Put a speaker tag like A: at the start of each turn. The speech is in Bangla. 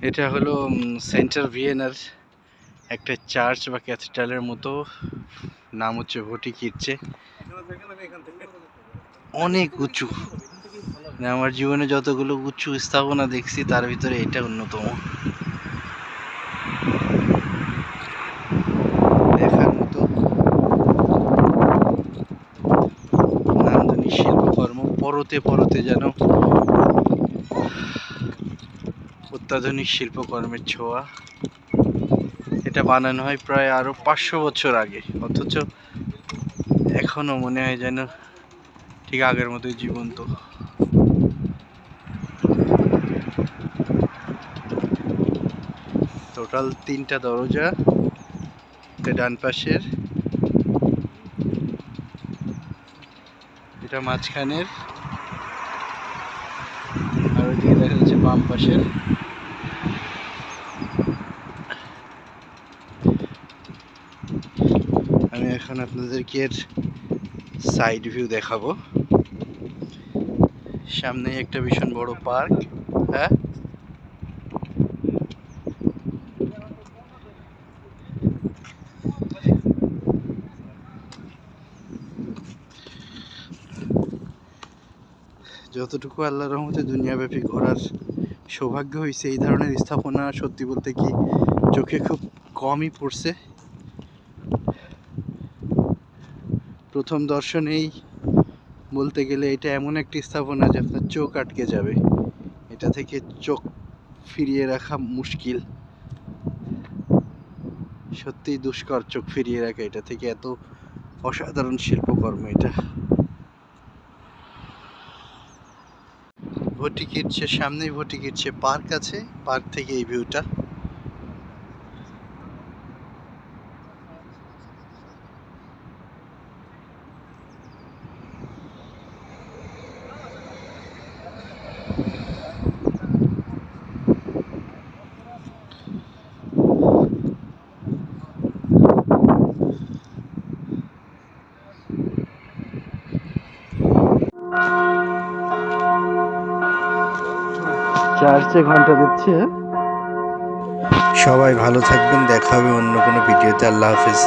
A: এটা হলো সেন্টার ভিয়েনার একটা চার্চ বা ক্যাথিড্রালের মতো। নাম হচ্ছে ভটিকিরচে। অনেক উঁচু, আমার জীবনে যতগুলো উঁচু স্থাপনা দেখছি তার ভিতরে এটা অন্যতম। দেখার মতো নান্দনিক শিল্পকর্ম, পরতে পরতে যেন অত্যাধুনিক শিল্পকর্মের ছোঁয়া। এটা বানানো হয় প্রায় আরো 500 বছর আগে, অথচ এখনো মনে হয় যেন ঠিক আগের মতোই জীবন্ত। টোটাল 3টা দরজা, এটা ডান পাশের, এটা মাঝখানের, আর ওইদিকে দেখা যাচ্ছে বাম পাশের। আমি এখন আপনাদেরকে এর সাইড ভিউ দেখাবো। সামনে একটা ভীষণ বড় পার্ক। হ্যাঁ, যতটুকু আল্লাহর রহমতে দুনিয়াব্যাপী ঘোরার সৌভাগ্য হয়েছে, এই ধরনের স্থাপনা সত্যি বলতে কি চোখে খুব কমই পড়ছে। প্রথম দর্শনেই বলতে গেলে এটা এমন একটি স্থাপনা যে আপনার চোখ আটকে যাবে, এটা থেকে চোখ ফিরিয়ে রাখা মুশকিল। সত্যিই দুষ্কর চোখ ফিরিয়ে রাখা এটা থেকে, এত অসাধারণ শিল্পকর্ম এটা। ভটিকিরচে সামনেই ভটিকিরচে পার্ক আছে, পার্ক থেকে এই ভিউটা। চার্চে ঘন্টা দিচ্ছে। সবাই ভালো থাকবেন, দেখা হবে অন্য কোনো ভিডিওতে। আল্লাহ হাফেজ।